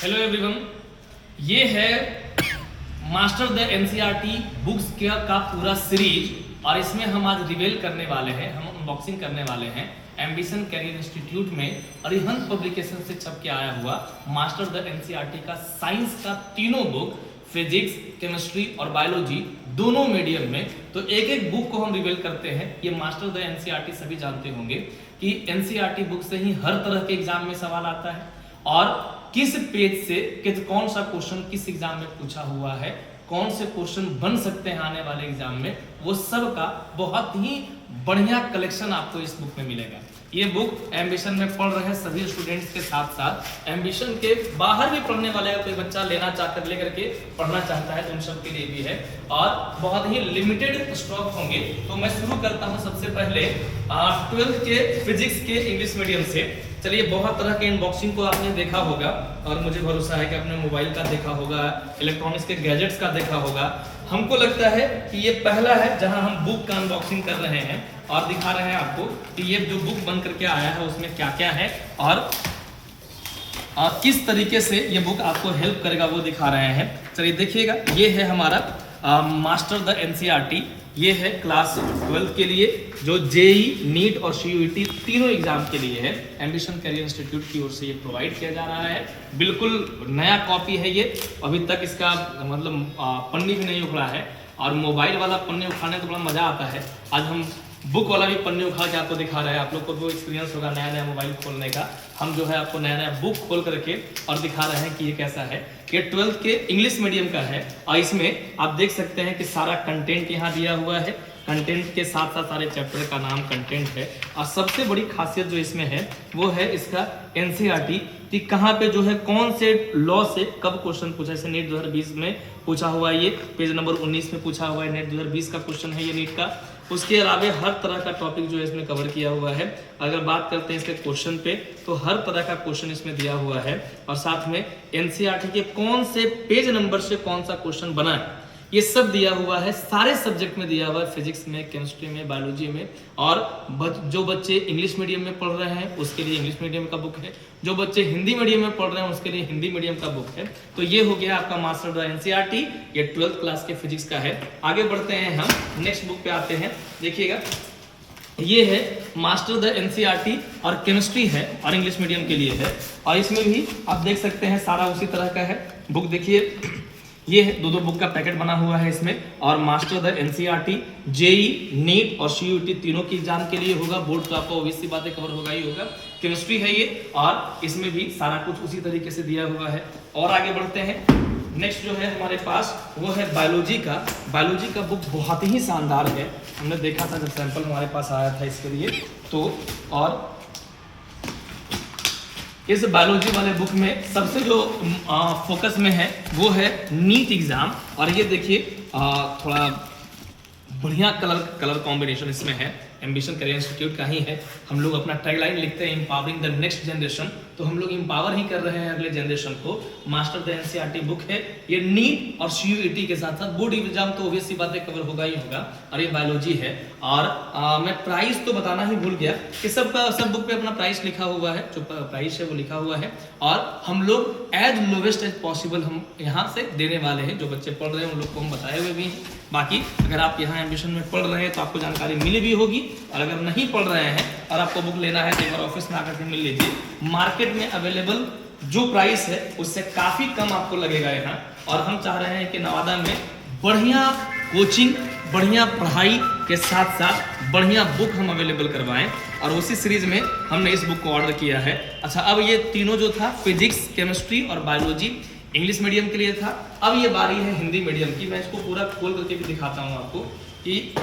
Hello everyone, ये है master the NCERT books का पूरा सीरीज और इसमें हम आज रिवील करने वाले हैं, हम अनबॉक्सिंग करने वाले हैं एम्बिशन कैरियर इंस्टीट्यूट में अरिहंत पब्लिकेशन से छप के आया हुआ मास्टर द एनसीईआरटी का साइंस का तीनों बुक, फिजिक्स, केमिस्ट्री और बायोलॉजी दोनों मीडियम में। तो एक एक बुक को हम रिवील करते हैं। ये मास्टर द एनसीईआरटी सभी जानते होंगे कि एनसीईआरटी बुक से ही हर तरह के एग्जाम में सवाल आता है और किस पेज से कौन सा क्वेश्चन किस एग्जाम में पूछा हुआ है, कौन से क्वेश्चन बन सकते हैं आने वाले एग्जाम में, वो सब का बहुत ही बढ़िया कलेक्शन आपको इस बुक में मिलेगा। ये बुक एम्बिशन में पढ़ रहे सभी स्टूडेंट्स के साथ साथ एम्बिशन के बाहर भी पढ़ने वाले का कोई बच्चा लेना चाहकर लेकर के पढ़ना चाहता है तो उन सब के लिए भी है और बहुत ही लिमिटेड स्टॉक होंगे। तो मैं शुरू करता हूँ सबसे पहले 12th के फिजिक्स के इंग्लिश मीडियम से। चलिए, बहुत तरह के अनबॉक्सिंग को आपने देखा होगा और मुझे भरोसा है कि आपने मोबाइल का देखा होगा, इलेक्ट्रॉनिक्स के गैजेट्स का देखा होगा। हमको लगता है कि ये पहला है जहां हम बुक का अनबॉक्सिंग कर रहे हैं और दिखा रहे हैं आपको कि ये जो बुक बन करके आया है उसमें क्या क्या है और किस तरीके से ये बुक आपको हेल्प करेगा वो दिखा रहे हैं। चलिए देखिएगा, ये है हमारा मास्टर द एनसीईआरटी। ये है क्लास 12 के लिए जो जेई, नीट और सीयूईटी तीनों एग्जाम के लिए है। एम्बिशन कैरियर इंस्टीट्यूट की ओर से ये प्रोवाइड किया जा रहा है। बिल्कुल नया कॉपी है ये, अभी तक इसका मतलब पन्नी भी नहीं उखड़ा है और मोबाइल वाला पन्नी उखाड़ने तो बड़ा मजा आता है। आज हम बुक वाला भी पन्नी उखाड़ के आपको दिखा रहे हैं। आप लोग को भी एक्सपीरियंस होगा नया नया मोबाइल खोलने का। हम जो है आपको नया नया बुक खोल करके और दिखा रहे हैं कि ये कैसा है। ये 12th के इंग्लिश मीडियम का है और इसमें आप देख सकते हैं कि सारा कंटेंट यहाँ दिया हुआ है। कंटेंट के साथ साथ सारे चैप्टर का नाम कंटेंट है और सबसे बड़ी खासियत जो इसमें है वो है इसका एनसीईआरटी कि कहाँ पे जो है कौन से लॉ से कब क्वेश्चन पूछा। जैसे नीट 2020 में पूछा हुआ है, ये पेज नंबर 19 में पूछा हुआ है, नीट 2020 का क्वेश्चन है ये नीट का। उसके अलावा हर तरह का टॉपिक जो है इसमें कवर किया हुआ है। अगर बात करते हैं इसके क्वेश्चन पे तो हर तरह का क्वेश्चन इसमें दिया हुआ है और साथ में एनसीईआरटी के कौन से पेज नंबर से कौन सा क्वेश्चन बना है ये सब दिया हुआ है। सारे सब्जेक्ट में दिया हुआ है, फिजिक्स में, केमिस्ट्री में, बायोलॉजी में। और जो बच्चे इंग्लिश मीडियम में पढ़ रहे हैं उसके लिए इंग्लिश मीडियम का बुक है, जो बच्चे हिंदी मीडियम में पढ़ रहे हैं उसके लिए हिंदी मीडियम का बुक है। तो ये हो गया आपका मास्टर द एनसीईआरटी, ये 12th क्लास के फिजिक्स का है। आगे बढ़ते हैं, हम नेक्स्ट बुक पे आते हैं। देखिएगा, ये है मास्टर द एनसीईआरटी और केमिस्ट्री है और इंग्लिश मीडियम के लिए है और इसमें भी आप देख सकते हैं सारा उसी तरह का है। बुक देखिए, ये है दो बुक का पैकेट बना हुआ है इसमें और master the NCERT JEE, NEET और सीयूईटी तीनों की एग्जाम के लिए होगा। बोर्ड तो आपको ऑब्वियसली बातें कवर होगा ही होगा। केमिस्ट्री है ये और इसमें भी सारा कुछ उसी तरीके से दिया हुआ है। और आगे बढ़ते हैं, नेक्स्ट जो है हमारे पास वो है बायोलॉजी का। बायोलॉजी का बुक बहुत ही शानदार है, हमने देखा था जब सैंपल हमारे पास आया था इसके लिए। तो और इस बायोलॉजी वाले बुक में सबसे जो फोकस में है वो है नीट एग्जाम। और ये देखिए थोड़ा बढ़िया कलर कॉम्बिनेशन इसमें है। एम्बिशन कैरियर इंस्टीट्यूट का ही है। हम लोग अपना टैगलाइन लिखते हैं एम्पावरिंग द नेक्स्ट जनरेशन, तो हम लोग एम्पावर ही कर रहे हैं अगले जनरेशन को। मास्टर द एनसीईआरटी बुक है ये, नीट और सीयूईटी के साथ साथ बोर्ड एग्जाम तो ऑब्वियसली बातें कवर होगा ही होगा। और ये बायोलॉजी है और मैं प्राइस तो बताना ही भूल गया कि सब बुक पे अपना प्राइस लिखा हुआ है, जो प्राइस है वो लिखा हुआ है और हम लोग एज लोवेस्ट एज पॉसिबल हम यहाँ से देने वाले हैं। जो बच्चे पढ़ रहे हैं उन लोग को हम बताए हुए भी हैं। बाकी अगर आप यहाँ एम्बिशन में पढ़ रहे हैं तो आपको जानकारी मिली भी होगी और अगर नहीं पढ़ रहे हैं और आपको बुक लेना है तो एक बार ऑफिस में आकर के मिल लीजिए। मार्केट में अवेलेबल जो प्राइस है उससे काफ़ी कम आपको लगेगा यहाँ। और हम चाह रहे हैं कि नवादा में बढ़िया कोचिंग, बढ़िया पढ़ाई के साथ साथ बढ़िया बुक हम अवेलेबल करवाएं और उसी सीरीज में हमने इस बुक को ऑर्डर किया है। अच्छा, अब ये तीनों जो था फिजिक्स, केमिस्ट्री और बायोलॉजी इंग्लिश मीडियम के लिए था। अब ये बारी है हिंदी मीडियम की। मैं इसको पूरा खोल करके भी दिखाता हूँ आपको कि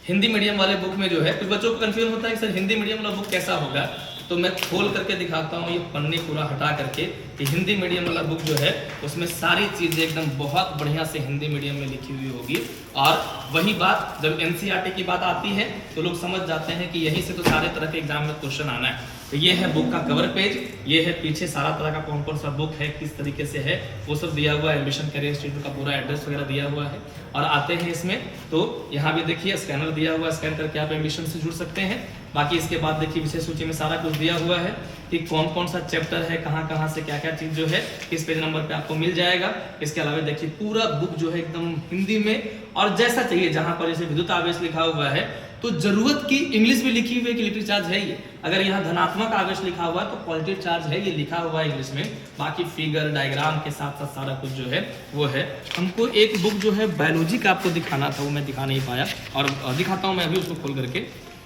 हिंदी मीडियम वाले बुक में जो है कुछ बच्चों को कंफ्यूजन होता है कि सर हिंदी मीडियम वाला बुक कैसा होगा। तो मैं खोल करके दिखाता हूँ ये पन्नी पूरा हटा करके कि हिंदी मीडियम वाला बुक जो है उसमें सारी चीज़ें एकदम बहुत बढ़िया से हिंदी मीडियम में लिखी हुई होगी। और वही बात जब एनसीईआरटी की बात आती है तो लोग समझ जाते हैं कि यहीं से तो सारे तरह के एग्जाम में क्वेश्चन आना है। तो ये है बुक का कवर पेज, ये है पीछे सारा तरह का कौन कौन सा बुक है, किस तरीके से है, वो सब दिया हुआ है। एम्बिशन कैरियर इंस्टीट्यूट का पूरा एड्रेस वगैरह दिया हुआ है। और आते हैं इसमें तो यहाँ भी देखिए स्कैनर दिया हुआ है, स्कैन करके आप एम्बिशन से जुड़ सकते हैं। बाकी इसके बाद देखिए विषय सूची में सारा कुछ दिया हुआ है कि कौन कौन सा चैप्टर है, कहाँ कहाँ से क्या क्या चीज़ जो है किस पेज नंबर पे आपको मिल जाएगा। इसके अलावा देखिए पूरा बुक जो है एकदम हिंदी में और जैसा चाहिए, जहाँ पर जैसे विद्युत आवेश लिखा हुआ है तो जरूरत की इंग्लिश में लिखी हुई इलेक्ट्रिक चार्ज है ये। अगर यहाँ धनात्मक आवेश लिखा हुआ है तो पॉजिटिव चार्ज है, ये लिखा हुआ है इंग्लिश में। बाकी फिगर डायग्राम के साथ साथ सारा कुछ जो है वो है। हमको एक बुक जो है बायोलॉजी का आपको दिखाना था, वो मैं दिखा नहीं पाया और दिखाता हूँ मैं अभी उसको खोल करके।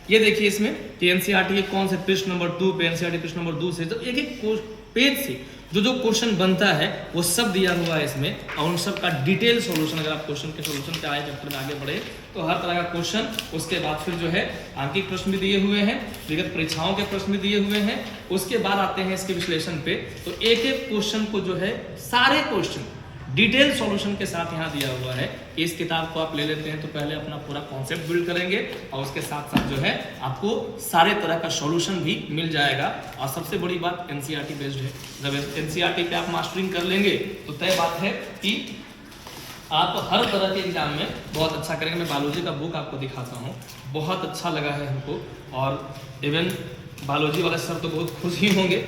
ये देखिए इसमें कि एनसीईआरटी के कौन से पृष्ठ नंबर 2 पे, एनसीईआरटी पृष्ठ नंबर 2 से, तो एक एक पेज से जो जो क्वेश्चन बनता है वो सब दिया हुआ है इसमें। और उन सब का डिटेल सॉल्यूशन, अगर आप क्वेश्चन के सॉल्यूशन पे आए चैप्टर में आगे बढ़े तो हर तरह का क्वेश्चन, उसके बाद फिर जो है आंकिक प्रश्न भी दिए हुए हैं, विगत परीक्षाओं के प्रश्न भी दिए हुए हैं। उसके बाद आते हैं इसके विश्लेषण पे, तो एक एक क्वेश्चन को जो है सारे क्वेश्चन डिटेल सॉल्यूशन के साथ यहाँ दिया हुआ है। इस किताब को आप ले लेते हैं तो पहले अपना पूरा कॉन्सेप्ट बिल्ड करेंगे और उसके साथ साथ जो है आपको सारे तरह का सॉल्यूशन भी मिल जाएगा। और सबसे बड़ी बात एनसीईआरटी बेस्ड है। जब एनसीईआरटी पे आप मास्टरिंग कर लेंगे तो तय बात है कि आप हर तरह के एग्जाम में बहुत अच्छा करेंगे। मैं बायोलॉजी का बुक आपको दिखाता हूँ, बहुत अच्छा लगा है हमको और इवन बायोलॉजी वाले सर तो बहुत खुश ही होंगे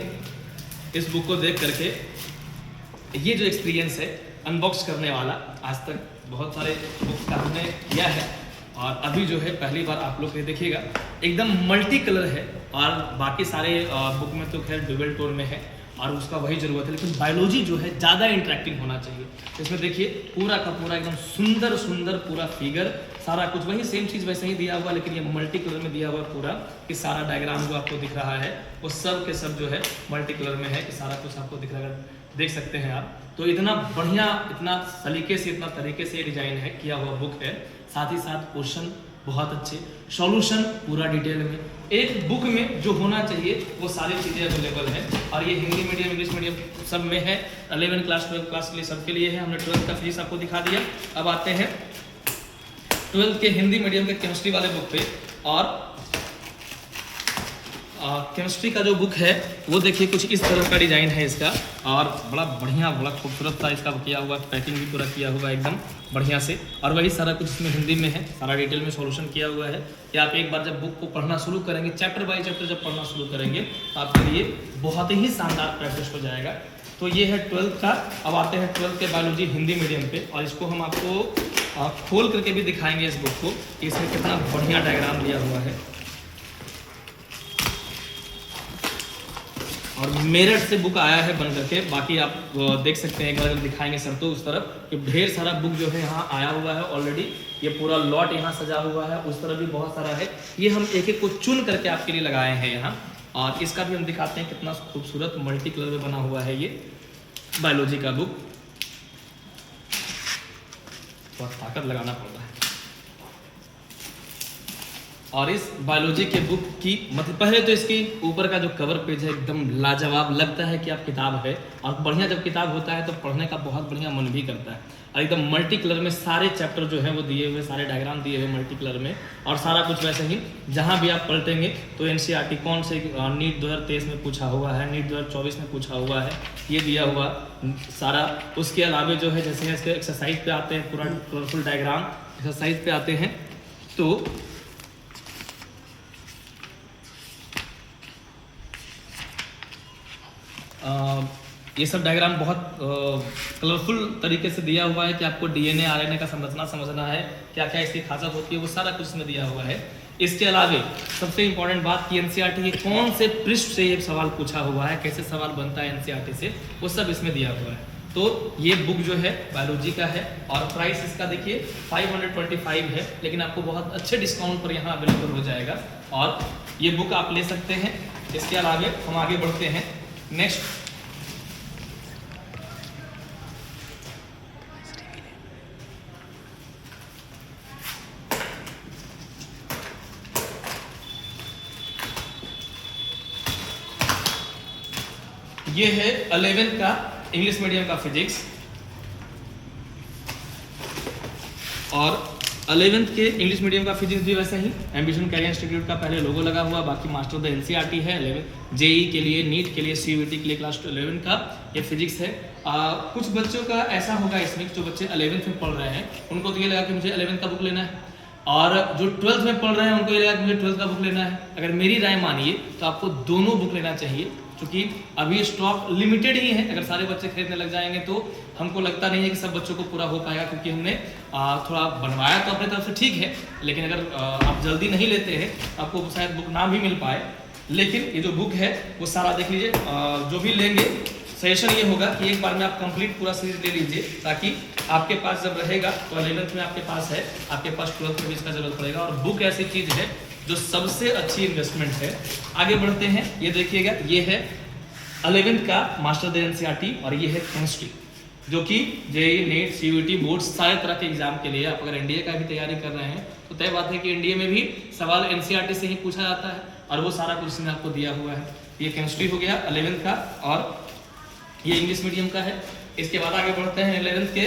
इस बुक को देख करके। ये जो एक्सपीरियंस है अनबॉक्स करने वाला, आज तक बहुत सारे बुक का हमने किया है और अभी जो है पहली बार आप लोग ये देखिएगा, एकदम मल्टी कलर है। और बाकी सारे बुक में तो खैर डुअल टोन में है और उसका वही जरूरत है, लेकिन बायोलॉजी जो है ज़्यादा इंटरेक्टिंग होना चाहिए। इसमें देखिए पूरा का पूरा एकदम सुंदर सुंदर पूरा फिगर, सारा कुछ वही सेम चीज़ वैसे ही दिया हुआ, लेकिन ये मल्टी कलर में दिया हुआ पूरा कि सारा डायग्राम जो आपको दिख रहा है वो सब के सब जो है मल्टी कलर में है कि सारा कुछ आपको दिख रहा है, देख सकते हैं आप। तो इतना बढ़िया, इतना सलीके से, इतना तरीके से डिजाइन है किया हुआ बुक है। साथ ही साथ क्वेश्चन बहुत अच्छे, सॉल्यूशन पूरा डिटेल में। एक बुक में जो होना चाहिए वो सारी चीज़ें अवेलेबल है और ये हिंदी मीडियम, इंग्लिश मीडियम सब में है। 11 क्लास 12 क्लास के लिए सबके लिए है। हमने 12th का फिजिक्स आपको दिखा दिया। अब आते हैं 12th के हिंदी मीडियम के केमिस्ट्री वाले बुक पे। और केमिस्ट्री का जो बुक है वो देखिए कुछ इस तरह का डिजाइन है इसका और बड़ा बढ़िया, बड़ा खूबसूरत सा इसका किया हुआ, पैकिंग भी पूरा किया हुआ एकदम बढ़िया से। और वही सारा कुछ इसमें हिंदी में है, सारा डिटेल में सॉल्यूशन किया हुआ है कि आप एक बार जब बुक को पढ़ना शुरू करेंगे, चैप्टर बाय चैप्टर जब पढ़ना शुरू करेंगे तो आपके लिए बहुत ही शानदार प्रैक्टिस हो जाएगा। तो ये है 12th का। अब आते हैं 12th के बायोलॉजी हिंदी मीडियम पे और इसको हम आपको खोल करके भी दिखाएंगे इस बुक को कि इसमें कितना बढ़िया डायग्राम दिया हुआ है। और मेरठ से बुक आया है बन करके, बाकी आप देख सकते हैं एक बार दिखाएंगे सर तो उस तरफ कि ढेर सारा बुक जो है यहाँ आया हुआ है ऑलरेडी। ये पूरा लॉट यहाँ सजा हुआ है, उस तरफ भी बहुत सारा है। ये हम एक एक को चुन करके आपके लिए लगाए हैं यहाँ और इसका भी हम दिखाते हैं कितना खूबसूरत मल्टी कलर में बना हुआ है ये बायोलॉजी का बुक। बहुत ताकत लगाना पड़ रहा है। और इस बायोलॉजी के बुक की मतलब पहले तो इसकी ऊपर का जो कवर पेज है एकदम लाजवाब लगता है कि आप किताब है। और बढ़िया जब किताब होता है तो पढ़ने का बहुत बढ़िया मन भी करता है। और एकदम मल्टी कलर में सारे चैप्टर जो है वो दिए हुए, सारे डायग्राम दिए हुए मल्टी कलर में और सारा कुछ वैसे ही। जहाँ भी आप पलटेंगे तो एनसीईआरटी कौन से नीट 2023 में पूछा हुआ है, नीट 2024 में पूछा हुआ है, ये दिया हुआ सारा। उसके अलावा जो है जैसे इसके एक्सरसाइज पे आते हैं, पूरा कलरफुल डायग्राम एक्सरसाइज पे आते हैं तो ये सब डायग्राम बहुत कलरफुल तरीके से दिया हुआ है कि आपको डीएनए आरएनए का संरचना समझना है, क्या क्या इसकी खासियत होती है, वो सारा कुछ इसमें दिया हुआ है। इसके अलावा सबसे इम्पोर्टेंट बात कि एनसीईआरटी के कौन से पृष्ठ से ये सवाल पूछा हुआ है, कैसे सवाल बनता है एनसीईआरटी से, वो सब इसमें दिया हुआ है। तो ये बुक जो है बायोलॉजी का है और प्राइस इसका देखिए 525 है, लेकिन आपको बहुत अच्छे डिस्काउंट पर यहाँ अवेलेबल हो जाएगा और ये बुक आप ले सकते हैं। इसके अलावा हम आगे बढ़ते हैं नेक्स्ट। ये है 11 का इंग्लिश मीडियम का फिजिक्स और 11th के इंग्लिश मीडियम का फिजिक्स भी वैसा ही, एम्बिशन कैरियर इंस्टीट्यूट का पहले लोगो लगा हुआ, बाकी मास्टर द एनसीईआरटी है। 11 जेई के लिए, नीट के लिए, सीयूईटी के लिए क्लास 11 का ये फिजिक्स है। कुछ बच्चों का ऐसा होगा इसमें, जो बच्चे 11th में पढ़ रहे हैं उनको तो ये लगा कि मुझे 11th का बुक लेना है, और जो 12th में पढ़ रहे हैं उनको ये लगा कि मुझे 12th का बुक लेना है। अगर मेरी राय मानिए तो आपको दोनों बुक लेना चाहिए, क्योंकि अभी स्टॉक लिमिटेड ही है। अगर सारे बच्चे खरीदने लग जाएंगे तो हमको लगता नहीं है कि सब बच्चों को पूरा हो पाएगा, क्योंकि हमने थोड़ा बनवाया तो अपने तरफ से ठीक है, लेकिन अगर आप जल्दी नहीं लेते हैं आपको शायद बुक ना भी मिल पाए। लेकिन ये जो बुक है वो सारा देख लीजिए, जो भी लेंगे सजेशन ये होगा कि एक बार में आप कंप्लीट पूरा सीरीज ले लीजिए, ताकि आपके पास जब रहेगा तो 11th में आपके पास है, आपके पास 12th में भी इसका जरूरत पड़ेगा। और बुक ऐसी चीज़ है जो सबसे अच्छी इन्वेस्टमेंट है। आगे बढ़ते हैं, ये देखिएगा, ये है 11th का मास्टर द एनसीईआरटी, और ये है केमिस्ट्री, जो कि जेईई, नीट, सीयूईटी, बोर्ड्स सारे तरह के एग्जाम के लिए। आप अगर एनडीए का भी तैयारी कर रहे हैं तो तय बात है कि एनडीए में भी सवाल एनसीईआरटी से ही पूछा जाता है, और वो सारा कुछ इसमें आपको दिया हुआ है। ये केमिस्ट्री हो गया 11th का, और ये इंग्लिश मीडियम का है। इसके बाद आगे बढ़ते हैं 11th के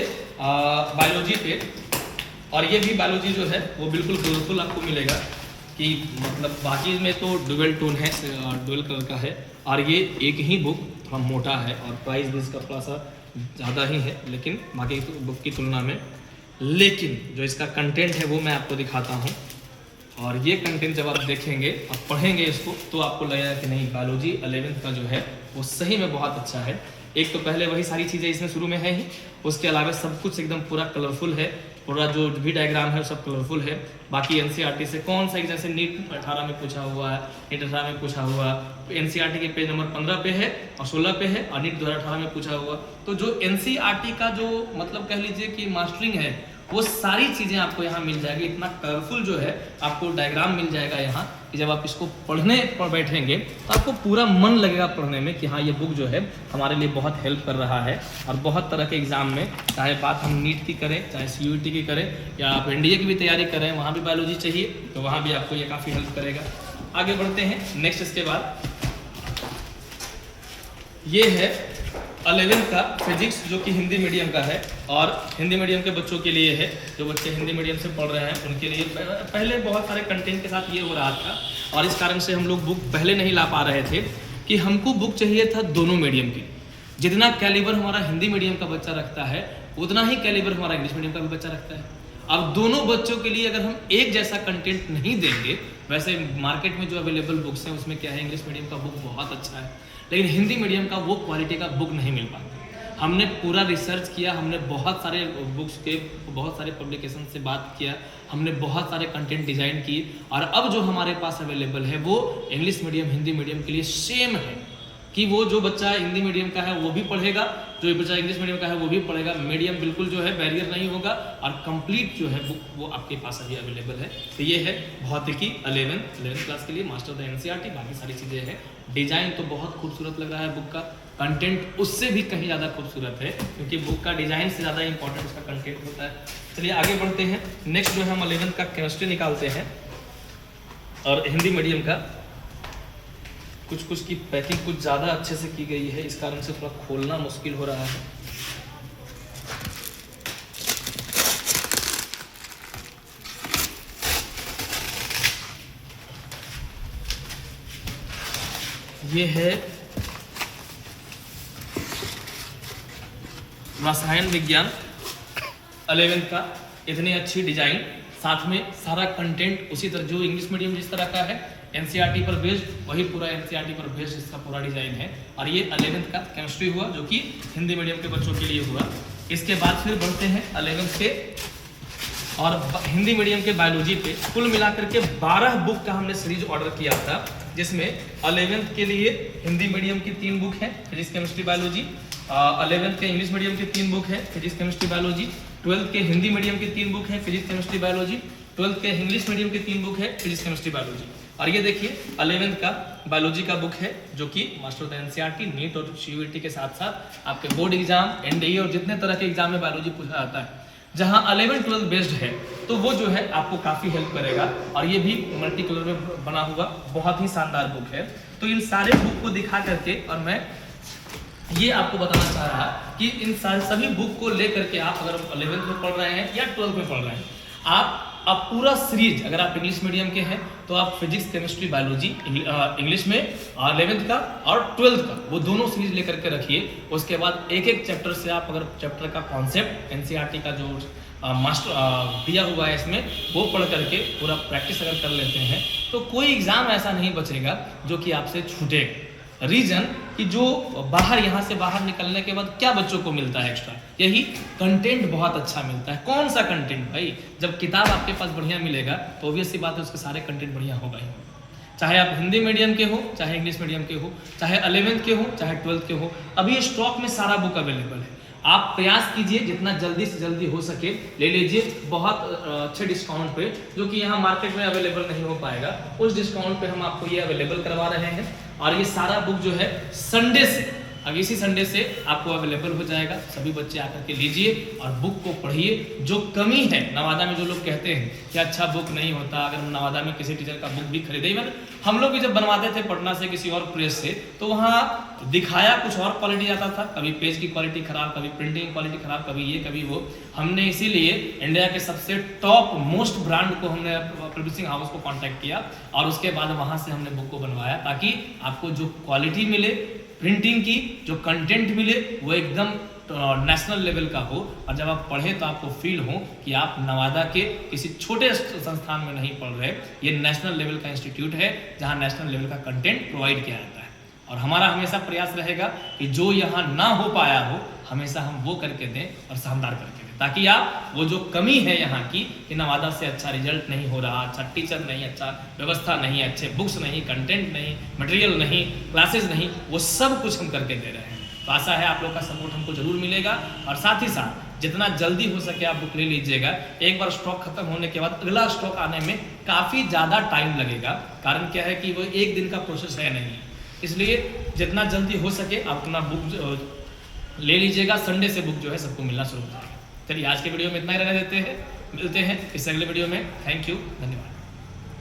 बायोलॉजी पे, और ये भी बायोलॉजी जो है वो बिल्कुल कलरफुल आपको मिलेगा, कि मतलब बाकी में तो डुअल टोन है, डुअल कलर का है, और ये एक ही बुक थोड़ा मोटा है और प्राइस भी इसका थोड़ा सा ज़्यादा ही है, लेकिन बाकी बुक की तुलना में। लेकिन जो इसका कंटेंट है वो मैं आपको दिखाता हूँ, और ये कंटेंट जब आप देखेंगे और पढ़ेंगे इसको तो आपको लगेगा कि नहीं, बायोलॉजी 11th का जो है वो सही में बहुत अच्छा है। एक तो पहले वही सारी चीज़ें इसमें शुरू में है ही, उसके अलावा सब कुछ एकदम पूरा कलरफुल है, पूरा जो भी डायग्राम है वो सब कलरफुल है। बाकी एनसीईआरटी से कौन सा, जैसे नीट 18 में पूछा हुआ है, नीट 18 में पूछा हुआ, एनसीईआरटी के पेज नंबर 15 पे है और 16 पे है, और नीट 2018 में पूछा हुआ। तो जो एनसीईआरटी का जो मतलब कह लीजिए कि मास्टरिंग है, वो सारी चीज़ें आपको यहाँ मिल जाएगी। इतना कलरफुल जो है आपको डायग्राम मिल जाएगा यहाँ, कि जब आप इसको पढ़ने पर बैठेंगे तो आपको पूरा मन लगेगा पढ़ने में, कि हाँ ये बुक जो है हमारे लिए बहुत हेल्प कर रहा है। और बहुत तरह के एग्जाम में, चाहे बात हम नीट की करें, चाहे सीयूईटी की करें, या आप एनडीए की भी तैयारी करें, वहाँ भी बायोलॉजी चाहिए तो वहाँ भी आपको ये काफ़ी हेल्प करेगा। आगे बढ़ते हैं नेक्स्ट। इसके बाद ये है 11th का फिजिक्स, जो कि हिंदी मीडियम का है, और हिंदी मीडियम के बच्चों के लिए है। जो बच्चे हिंदी मीडियम से पढ़ रहे हैं उनके लिए पहले बहुत सारे कंटेंट के साथ ये हो रहा था, और इस कारण से हम लोग बुक पहले नहीं ला पा रहे थे, कि हमको बुक चाहिए था दोनों मीडियम की। जितना कैलिबर हमारा हिंदी मीडियम का बच्चा रखता है, उतना ही कैलिबर हमारा इंग्लिश मीडियम का भी बच्चा रखता है। अब दोनों बच्चों के लिए अगर हम एक जैसा कंटेंट नहीं देंगे, वैसे मार्केट में जो अवेलेबल बुक्स हैं उसमें क्या है, इंग्लिश मीडियम का बुक बहुत अच्छा है, लेकिन हिंदी मीडियम का वो क्वालिटी का बुक नहीं मिल पाता। हमने पूरा रिसर्च किया, हमने बहुत सारे बुक्स के बहुत सारे पब्लिकेशन से बात किया, हमने बहुत सारे कंटेंट डिजाइन किए, और अब जो हमारे पास अवेलेबल है वो इंग्लिश मीडियम हिंदी मीडियम के लिए सेम है, कि वो जो बच्चा हिंदी मीडियम का है वो भी पढ़ेगा, जो बच्चा इंग्लिश मीडियम का है वो भी पढ़ेगा। मीडियम बिल्कुल जो है बैरियर नहीं होगा, और कंप्लीट जो है बुक वो आपके पास अभी अवेलेबल है। तो ये है भौतिकी 11th क्लास के लिए मास्टर द एनसीईआरटी। बाकी सारी चीज़ें हैं। डिजाइन तो बहुत खूबसूरत लग रहा है बुक का, कंटेंट उससे भी कहीं ज़्यादा खूबसूरत है, क्योंकि बुक का डिजाइन से ज़्यादा इंपॉर्टेंट उसका कंटेंट होता है। चलिए आगे बढ़ते हैं। नेक्स्ट जो है हम 11th का केमिस्ट्री निकालते हैं, और हिंदी मीडियम का कुछ की पैकिंग कुछ ज़्यादा अच्छे से की गई है, इस कारण से थोड़ा खोलना मुश्किल हो रहा है। ये है रसायन विज्ञान 11th का, इतनी अच्छी डिजाइन, साथ में सारा कंटेंट उसी तरह जो इंग्लिश मीडियम जिस तरह का है एनसीईआरटी पर बेस्ड, वही पूरा एनसीईआरटी पर बेस्ड इसका पूरा डिजाइन है। और ये 11th का केमिस्ट्री हुआ, जो कि हिंदी मीडियम के बच्चों के लिए हुआ। इसके बाद फिर बढ़ते हैं 11th के और हिंदी मीडियम के बायोलॉजी पे। कुल मिलाकर के 12 बुक का हमने सीरीज ऑर्डर किया था, जिसमें 11th के लिए हिंदी मीडियम की 3 बुक है, फिजिक्स केमिस्ट्री बायोलॉजी। 11th के इंग्लिश मीडियम की 3 बुक है, फिजिक्स केमिस्ट्री बायोलॉजी। 12th के हिंदी मीडियम की 3 बुक है, फिजिक्स केमिस्ट्री बायोलॉजी। 12th के इंग्लिश मीडियम की 3 बुक है, फिजिक्स केमिस्ट्री बायोलॉजी। और ये देखिए 11th का बायोलॉजी का बुक है, जो कि मास्टर द एनसीईआरटी, नीट और सीयूईटी के साथ साथ आपके बोर्ड एग्जाम, एनडीए और जितने तरह के एग्जाम में बायोलॉजी पूछा जाता है, जहां 11-12 बेस्ड है, तो वो जो है आपको काफी हेल्प करेगा। और ये भी मल्टी कलर में बना हुआ बहुत ही शानदार बुक है। तो इन सारे बुक को दिखा करके, और मैं ये आपको बताना चाह रहा कि इन सभी बुक को लेकर के आप अगर 11th में पढ़ रहे हैं या 12th में पढ़ रहे हैं, आप अब पूरा सीरीज, अगर आप इंग्लिश मीडियम के हैं तो आप फिजिक्स, केमिस्ट्री, बायोलॉजी इंग्लिश में 11th का और 12th का वो दोनों सीरीज लेकर के रखिए। उसके बाद एक एक चैप्टर से आप अगर चैप्टर का कॉन्सेप्ट एनसीईआरटी का जो मास्टर दिया हुआ है इसमें वो पढ़ करके पूरा प्रैक्टिस अगर कर लेते हैं तो कोई एग्जाम ऐसा नहीं बचेगा जो कि आपसे छूटेगा। रीजन कि जो बाहर यहाँ से बाहर निकलने के बाद क्या बच्चों को मिलता है एक्स्ट्रा, यही कंटेंट बहुत अच्छा मिलता है। कौन सा कंटेंट भाई, जब किताब आपके पास बढ़िया मिलेगा तो ऑब्वियस सी बात है उसके सारे कंटेंट बढ़िया होगा ही। चाहे आप हिंदी मीडियम के हो, चाहे इंग्लिश मीडियम के हो, चाहे 11th के हो, चाहे 12th के हो, अभी स्टॉक में सारा बुक अवेलेबल है। आप प्रयास कीजिए जितना जल्दी से जल्दी हो सके ले लीजिए बहुत अच्छे डिस्काउंट पे, जो कि यहाँ मार्केट में अवेलेबल नहीं हो पाएगा। उस डिस्काउंट पे हम आपको ये अवेलेबल करवा रहे हैं और ये सारा बुक जो है संडे से, अब इसी संडे से आपको अवेलेबल हो जाएगा। सभी बच्चे आकर के लीजिए और बुक को पढ़िए। जो कमी है नवादा में, जो लोग कहते हैं कि अच्छा बुक नहीं होता, अगर हम नवादा में किसी टीचर का बुक भी खरीदे, इवन हम लोग भी जब बनवाते थे पटना से किसी और प्रेस से, तो वहाँ दिखाया कुछ और क्वालिटी आता था, कभी पेज की क्वालिटी खराब, कभी प्रिंटिंग की क्वालिटी खराब, कभी ये कभी वो। हमने इसीलिए इंडिया के सबसे टॉप मोस्ट ब्रांड को हमने पब्लिशिंग हाउस को कॉन्टैक्ट किया और उसके बाद वहाँ से हमने बुक को बनवाया, ताकि आपको जो क्वालिटी मिले प्रिंटिंग की, जो कंटेंट मिले वो एकदम नेशनल लेवल का हो, और जब आप पढ़ें तो आपको फील हो कि आप नवादा के किसी छोटे संस्थान में नहीं पढ़ रहे। ये नेशनल लेवल का इंस्टीट्यूट है जहाँ नेशनल लेवल का कंटेंट प्रोवाइड किया जाता है। और हमारा हमेशा प्रयास रहेगा कि जो यहाँ ना हो पाया हो हमेशा हम वो करके दें और शानदार करके दें, ताकि आप वो जो कमी है यहाँ की कि नवादा से अच्छा रिजल्ट नहीं हो रहा, अच्छा टीचर नहीं, अच्छा व्यवस्था नहीं, अच्छे बुक्स नहीं, कंटेंट नहीं, मटेरियल नहीं, क्लासेस नहीं, वो सब कुछ हम करके दे रहे हैं। तो आशा है आप लोग का सपोर्ट हमको जरूर मिलेगा और साथ ही साथ जितना जल्दी हो सके आप बुक ले लीजिएगा। एक बार स्टॉक खत्म होने के बाद अगला स्टॉक आने में काफ़ी ज़्यादा टाइम लगेगा। कारण क्या है कि वो एक दिन का प्रोसेस है नहीं, इसलिए जितना जल्दी हो सके आप अपना बुक ले लीजिएगा। संडे से बुक जो है सबको मिलना शुरू हो जाएगा। चलिए आज के वीडियो में इतना ही रहने देते हैं, मिलते हैं इस अगले वीडियो में। थैंक यू, धन्यवाद।